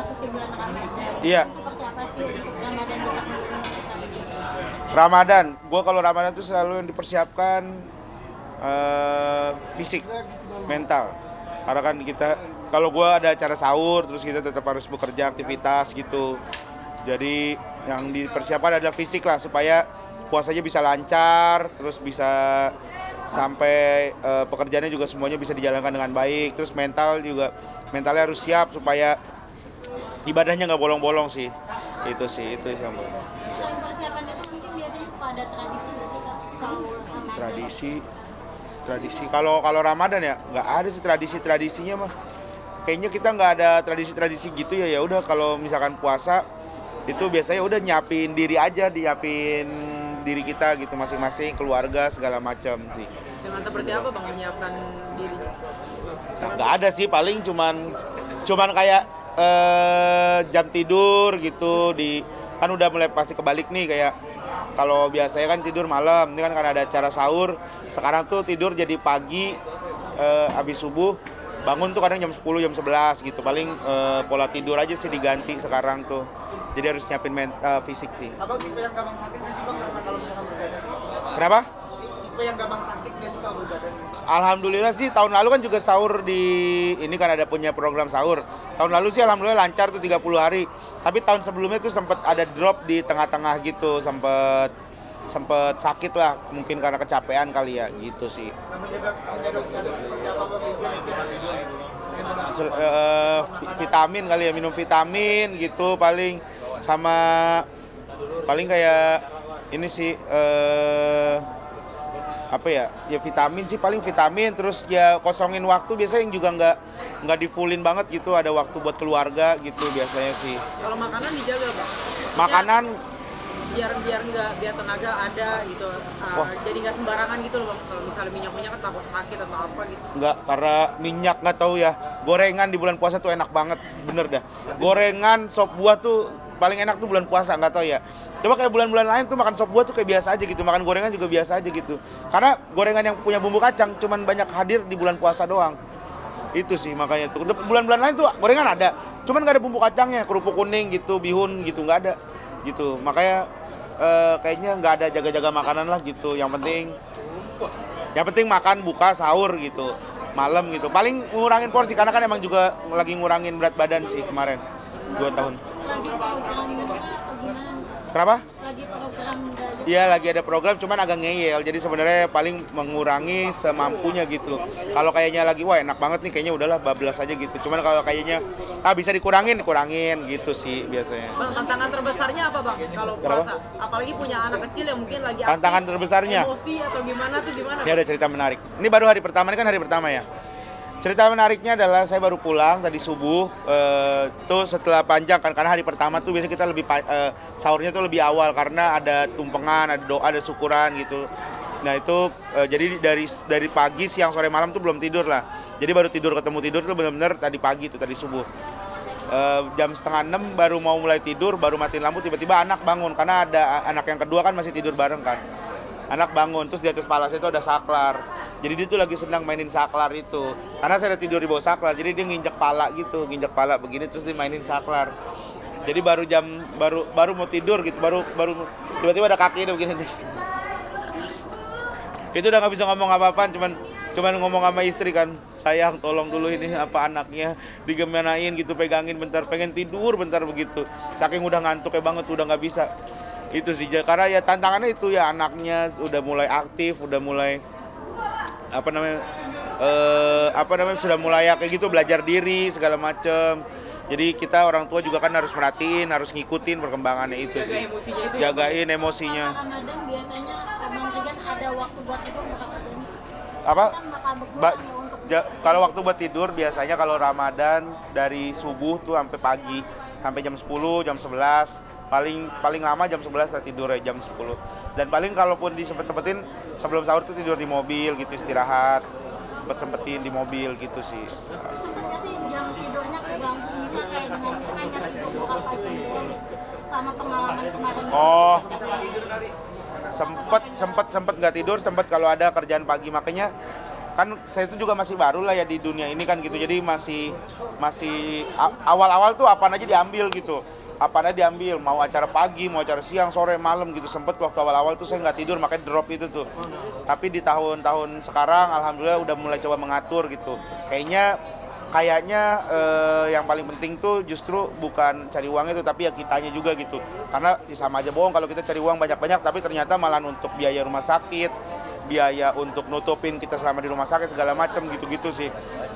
memasuki bulan Ramadan. Iya. Seperti apa sih untuk Ramadan di tahun ini? Ramadan, gue kalau Ramadan tuh selalu yang dipersiapkan fisik, mental. Karena kan kita, kalau gue ada acara sahur, terus kita tetap harus bekerja aktivitas gitu. Jadi yang dipersiapkan adalah fisik lah, supaya puasanya bisa lancar, terus bisa sampai pekerjaannya juga semuanya bisa dijalankan dengan baik. Terus mental juga, mentalnya harus siap supaya ibadahnya nggak bolong-bolong sih. Itu sih yang Selain persiapan itu mungkin biasanya suka ada tradisi nggak sih Kak? Kalau Ramadan? tradisi kalau Ramadan ya nggak ada sih tradisinya mah, kayaknya kita nggak ada tradisi gitu ya. Ya udah kalau misalkan puasa itu biasanya udah nyiapin diri aja, nyiapin diri kita gitu, masing-masing keluarga segala macam sih. Dengan seperti apa Bang menyiapkan diri? Nah, nggak ada sih, paling cuman kayak jam tidur gitu, kan udah mulai pasti kebalik nih. Kayak kalau biasanya kan tidur malam, ini kan karena ada acara sahur, sekarang tuh tidur jadi pagi, habis subuh bangun tuh kadang jam 10, jam 11 gitu. Paling pola tidur aja sih diganti sekarang tuh. Jadi harus nyiapin fisik sih. Abang tipe yang gampang sakit nggak sih Bang karena kalau misalnya bergadang? Kenapa? Tipe yang gampang sakit nggak sih kalau bergadang? Alhamdulillah sih, tahun lalu kan juga sahur di ini kan ada punya program sahur. Tahun lalu sih alhamdulillah lancar tuh 30 hari. Tapi tahun sebelumnya tuh sempat ada drop di tengah-tengah gitu, sempat sakit lah, mungkin karena kecapean kali ya gitu sih. Nah, menjaga kesehatan seperti apa Bang? Vitamin kali ya, minum vitamin gitu paling, sama paling kayak ini sih apa ya vitamin sih, paling vitamin. Terus ya kosongin waktu, biasanya yang juga nggak di fullin banget gitu, ada waktu buat keluarga gitu biasanya sih. Kalau makanan dijaga Bang? Makanan biar tenaga ada gitu. Jadi nggak sembarangan gitu loh Bang. Kalau misalnya minyak kan takut sakit atau apa gitu. nggak, karena minyak nggak tahu ya, gorengan di bulan puasa tuh enak banget, bener dah. Gorengan sop buah tuh paling enak tuh bulan puasa, nggak tahu ya. Coba kayak bulan-bulan lain tuh makan sop buah tuh kayak biasa aja gitu, makan gorengan juga biasa aja gitu. Karena gorengan yang punya bumbu kacang cuman banyak hadir di bulan puasa doang. Itu sih makanya tuh. Untuk bulan-bulan lain tuh gorengan ada, cuman nggak ada bumbu kacangnya, kerupuk kuning gitu, bihun gitu nggak ada gitu. Makanya kayaknya nggak ada jaga-jaga makanan lah gitu. Yang penting makan, buka, sahur gitu, malam gitu. Paling ngurangin porsi, karena kan emang juga lagi ngurangin berat badan sih kemarin 2 tahun. Lagi program juga atau gimana? Kenapa? Lagi program nggak aja? Iya, lagi ada program, cuman agak ngeyel. Jadi sebenarnya paling mengurangi semampunya gitu. Kalau kayaknya lagi wah enak banget nih, kayaknya udahlah bablas aja gitu. Cuman kalau kayaknya bisa dikurangin gitu sih biasanya. Bang, tantangan terbesarnya apa Bang kalau puasa? Apalagi punya anak kecil yang mungkin lagi Tantangan aktif, terbesarnya? emosi atau gimana tuh gimana? Ini ada cerita menarik. Ini baru hari pertama, ini kan hari pertama ya. Cerita menariknya adalah saya baru pulang tadi subuh, tuh setelah panjang kan, karena hari pertama tuh biasanya kita lebih sahurnya tuh lebih awal karena ada tumpengan, ada doa, ada syukuran gitu. Nah itu jadi dari pagi, siang, sore, malam tuh belum tidur lah. Jadi baru ketemu tidur tuh benar-benar tadi pagi tuh, tadi subuh. Jam 5:30 baru mau mulai tidur, baru matiin lampu, tiba-tiba anak bangun karena ada anak yang kedua kan masih tidur bareng kan. Anak bangun, terus di atas kepala saya itu ada saklar. Jadi dia tuh lagi senang mainin saklar itu. Karena saya udah tidur di bawah saklar, jadi dia nginjek pala gitu, nginjek pala begini terus dia mainin saklar. Jadi baru mau tidur gitu, baru tiba-tiba ada kaki itu begini nih. Itu udah nggak bisa ngomong apa-apaan, cuman ngomong sama istri kan, sayang tolong dulu ini apa anaknya digemanain gitu, pegangin bentar, pengen tidur bentar begitu. Saking udah ngantuknya banget, udah nggak bisa. Itu sih, karena ya tantangannya itu ya, anaknya udah mulai aktif, udah mulai sudah mulai kayak gitu, belajar diri segala macem. Jadi kita orang tua juga kan harus merhatiin, harus ngikutin perkembangannya itu sih. Jagain emosinya. Ramadan biasanya Bang Rigan ada waktu buat itu nggak Ramadan? Apa? Kan bakal berkurang ya untuk Kalau waktu buat tidur biasanya kalau Ramadan dari subuh tuh sampai pagi, sampai jam 10, jam 11. Paling lama jam 11 lah tidur ya, jam 10. Dan paling kalaupun disempet-sempetin sebelum sahur tuh tidur di mobil gitu, istirahat. Sempetin di mobil gitu sih. sempet nggak sih jam tidurnya keganggu, bisa kayak dengan hanya tidur beberapa jam sama pengalaman kemarin? Oh, sempet nggak tidur, sempet kalau ada kerjaan pagi, makanya kan saya itu juga masih baru lah ya di dunia ini kan gitu, jadi masih awal-awal tuh apaan aja diambil gitu, apaan aja diambil, mau acara pagi, mau acara siang, sore, malam gitu. Sempet waktu awal-awal tuh saya nggak tidur makanya drop itu tuh. Tapi di tahun-tahun sekarang alhamdulillah udah mulai coba mengatur gitu. Kayaknya yang paling penting tuh justru bukan cari uang itu, tapi ya kitanya juga gitu. Karena sama aja bohong kalau kita cari uang banyak-banyak tapi ternyata malah untuk biaya rumah sakit, biaya untuk nutupin kita selama di rumah sakit segala macam gitu-gitu sih.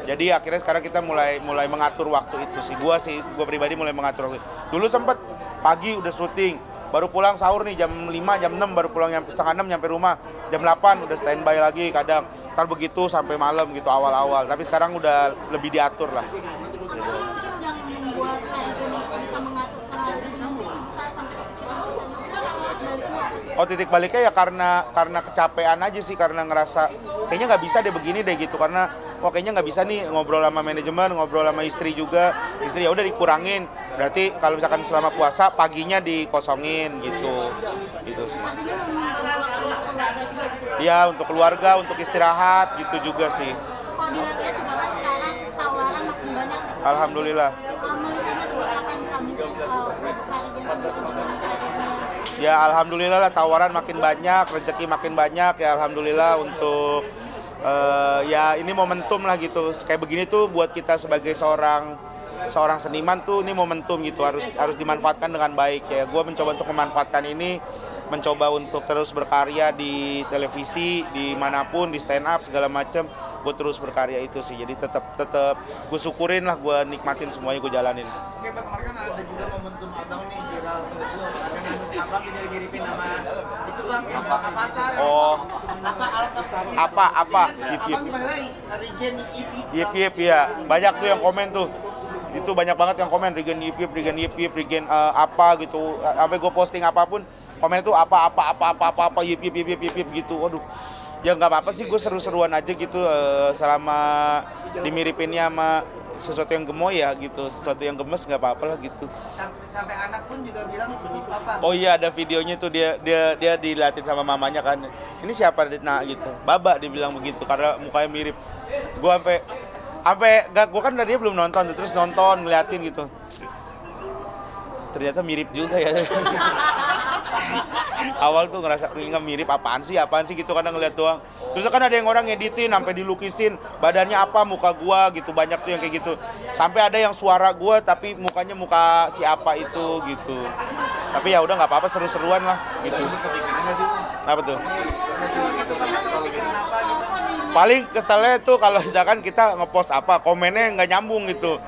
Jadi akhirnya sekarang kita mulai mengatur waktu itu sih. Gua pribadi mulai mengatur waktu. Dulu sempet pagi udah syuting, baru pulang sahur nih jam 5, jam 6 baru pulang, setengah 6 nyampe rumah. Jam 8 udah standby lagi kadang. Ntar begitu sampai malam gitu awal-awal. Tapi sekarang udah lebih diatur lah. Apa mungkin yang membuat Karigen bisa mengatur hal ini sampai Oh, titik baliknya ya karena kecapean aja sih, karena ngerasa kayaknya nggak bisa deh begini deh gitu, karena kayaknya nggak bisa nih ngobrol sama manajemen, ngobrol sama istri juga, istri ya udah dikurangin, berarti kalau misalkan selama puasa paginya dikosongin gitu sih. artinya membawa keluarga juga gitu. Ya untuk keluarga, untuk istirahat gitu juga sih. Kalau dilihat juga kan sekarang tawaran makin banyak nih. Alhamdulillah. Melihatnya seperti apa nih Kak, mungkin untuk Karigen sendiri sebelum karirnya? Ya alhamdulillah lah, tawaran makin banyak, rezeki makin banyak ya alhamdulillah. Untuk ya ini momentum lah gitu. Kayak begini tuh buat kita sebagai seorang seniman tuh ini momentum gitu, harus dimanfaatkan dengan baik ya. Gue mencoba untuk memanfaatkan ini, mencoba untuk terus berkarya di televisi, dimanapun, di stand up segala macam. Gue terus berkarya itu sih, jadi tetap gue syukurin lah, gue nikmatin semuanya, gue jalanin. Oke Bang, kemarin kan ada juga momentum abang nih viral menurut dengan abang mirip-miripin sama itu Bang yang Avatar. Oh. Apa? Abang dipanggil lagi Regen Yip Yip ya, banyak tuh yang komen tuh. Itu banyak banget yang komen Regen Yip, Regen apa gitu. Sampai gue posting apapun, komen itu apa Yip gitu. Waduh. Ya nggak apa-apa sih, gue seru-seruan aja gitu, selama dimiripinnya sama sesuatu yang gemoy ya gitu, sesuatu yang gemes nggak apa-apa lah gitu. sampai anak pun juga bilang ini apa? Oh iya, ada videonya tuh dia diliatin sama mamanya kan. Ini siapa nah gitu. Baba dibilang begitu karena mukanya mirip. Gua gua kan tadinya belum nonton tuh, terus nonton ngeliatin gitu. Ternyata mirip juga ya. Awal tuh ngerasa keinget mirip, apaan sih gitu, kadang ngeliat doang. Terus kan ada yang orang ngeditin sampai dilukisin badannya apa, muka gua gitu, banyak tuh yang kayak gitu. Sampai ada yang suara gua tapi mukanya muka si apa itu gitu. Tapi ya udah nggak apa-apa, seru-seruan lah gitu. Apa tuh? Kesel gitu Bang, atau pikirin apa gitu. Paling keselnya tuh kalau misalkan kita ngepost apa, komennya nggak nyambung gitu.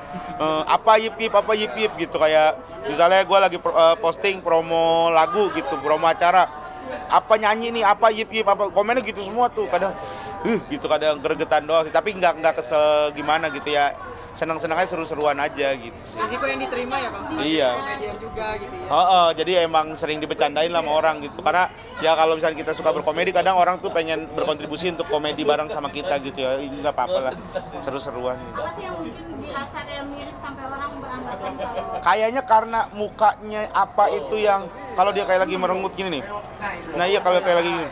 Apa yip gitu, kayak misalnya gue lagi posting promo lagu gitu, promo acara, apa nyanyi nih, apa yip apa, komennya gitu semua tuh, kadang gitu, kadang gregetan doang sih, tapi nggak kesel gimana gitu ya, senang-senang aja, seru-seruan aja gitu sih. Risiko yang diterima ya Bang? Iya. Komedian juga gitu ya. Jadi emang sering dibecandain lah sama orang gitu, karena ya kalau misalnya kita suka berkomedi, kadang orang tuh pengen berkontribusi untuk komedi bareng sama kita gitu ya, nggak apa-apa lah, seru-seruan gitu. Apa sih yang mungkin dirasa kayak mirip sampai orang beranggapan kalau Kayaknya karena mukanya apa itu yang kalau dia kayak lagi merengut gini nih. Nah iya, kalau kayak lagi gini.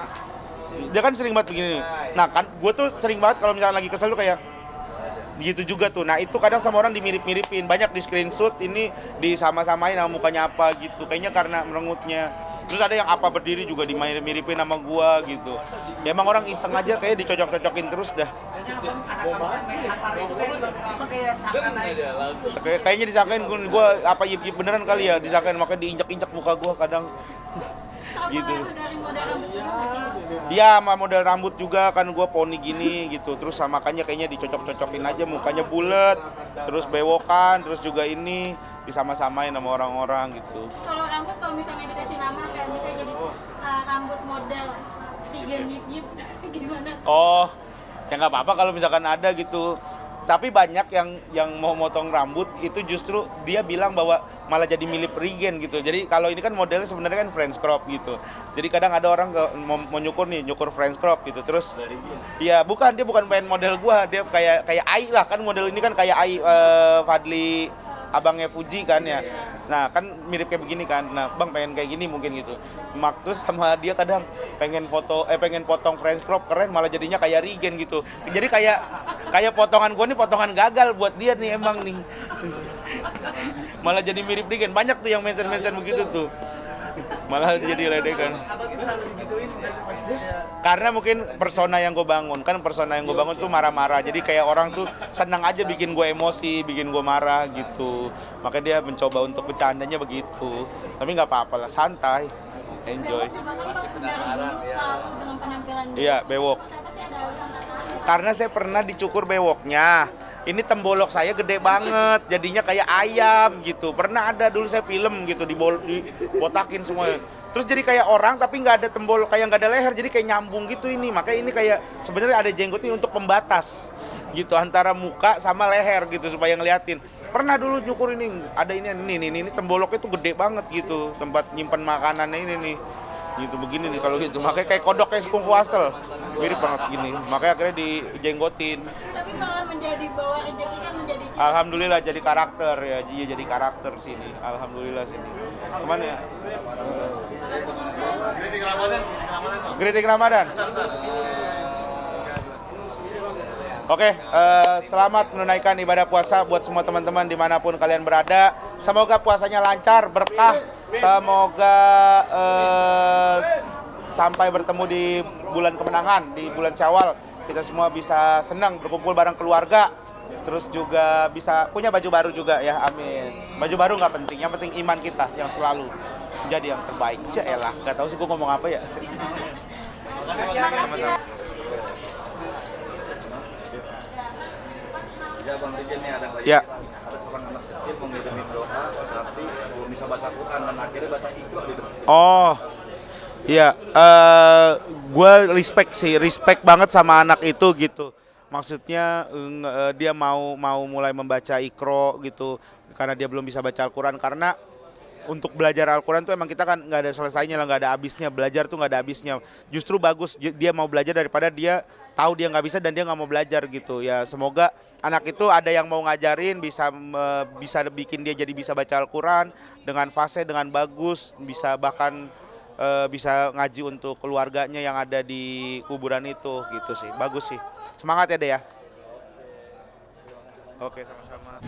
Dia kan sering banget begini nih. Nah kan gue tuh sering banget kalau misalnya lagi kesel tuh kayak gitu juga tuh. Nah itu kadang sama orang dimirip-miripin. Banyak di screenshot ini disama-samain sama mukanya apa gitu. Kayaknya karena merengutnya. Terus ada yang apa berdiri juga dimirip-miripin sama gua gitu. Ya emang orang iseng aja, kayak dicocok-cocokin terus dah. Biasanya Abang anak main akar itu kayak seakan naik. Kayaknya disangkain gua apa yip beneran kali ya, disangkain, makanya diinjak-injak muka gua kadang. Gitu. dari model rambut juga sih? Iya, sama model rambut juga kan, gue poni gini gitu, terus sama makanya kayaknya dicocok-cocokin aja, mukanya bulat, terus bewokan, terus juga ini disama-samain sama orang-orang gitu. Kalau rambut, kalau misalnya dikasih nama kayak misalnya jadi rambut model Regen Yip gimana? Oh, ya nggak apa-apa kalau misalkan ada gitu. Tapi banyak yang mau motong rambut itu justru dia bilang bahwa malah jadi milik Regen gitu. Jadi kalau ini kan modelnya sebenarnya kan French crop gitu. Jadi kadang ada orang mau nyukur French crop gitu. Terus dia bukan pengen model gua, dia kayak Ai lah, kan model ini kan kayak Ai, abangnya Fuji kan ya. Nah kan mirip kayak begini kan. Nah bang pengen kayak gini mungkin gitu. Terus sama dia kadang pengen potong French crop keren, malah jadinya kayak Regen gitu. Jadi kayak potongan gue nih potongan gagal buat dia nih emang nih. Malah jadi mirip Regen. Banyak tuh yang mention begitu tuh. Malah jadi ledekan. Abang itu selalu digituin dari pas dia. Karena mungkin persona yang gue bangun tuh marah-marah, jadi kayak orang tuh senang aja bikin gue emosi, bikin gue marah gitu. Makanya dia mencoba untuk bercandanya begitu, tapi nggak apa-apa lah, santai, enjoy. Bewok juga kan Bang biar selalu dengan penampilannya. Iya, bewok. Kenapa sih ada alasan tertentu? Karena saya pernah dicukur bewoknya. Ini tembolok saya gede banget, jadinya kayak ayam gitu. Pernah ada dulu saya film gitu, dibotakin semua. Terus jadi kayak orang tapi nggak ada tembolok, kayak nggak ada leher, jadi kayak nyambung gitu ini. Makanya ini kayak sebenarnya ada jenggot ini untuk pembatas gitu antara muka sama leher gitu supaya ngeliatin. Pernah dulu nyukur ini, ada ini temboloknya tuh gede banget gitu, tempat nyimpan makanannya ini nih. Gitu begini nih kalau gitu, makanya kayak kodok kayak kungfu astel, mirip banget gini, makanya akhirnya dijenggotin. Tapi malah menjadi bawa rezeki kan menjadi ciri. Alhamdulillah jadi karakter ya, iya jadi karakter sini, alhamdulillah sini. Kemana ya? Kritik Ramadan. Oke, selamat menunaikan ibadah puasa buat semua teman-teman dimanapun kalian berada. Semoga puasanya lancar, berkah. Semoga sampai bertemu di bulan kemenangan, di bulan Syawal. Kita semua bisa senang berkumpul bareng keluarga. Terus juga bisa punya baju baru juga ya, amin. Baju baru nggak penting, yang penting iman kita yang selalu menjadi yang terbaik. Celah, nggak tahu sih gue ngomong apa ya. Ya Bang Regen nih ada lagi. Ya. Ada seorang anak kecil mengirimin doa tapi belum bisa baca Quran dan akhirnya baca Iqra di depan. Oh, iya. Gue respect banget sama anak itu gitu. Maksudnya dia mau mulai membaca Iqra gitu karena dia belum bisa baca Al-Quran. Karena untuk belajar Al-Quran tuh emang kita kan nggak ada selesainya lah, nggak ada habisnya. Belajar tuh nggak ada habisnya. Justru bagus dia mau belajar daripada dia tahu dia nggak bisa dan dia nggak mau belajar gitu. Ya semoga anak itu ada yang mau ngajarin, bisa bikin dia jadi bisa baca Al-Quran dengan fase, dengan bagus, bisa bahkan bisa ngaji untuk keluarganya yang ada di kuburan itu gitu sih. Bagus sih. Semangat ya Dea. Oke, sama-sama.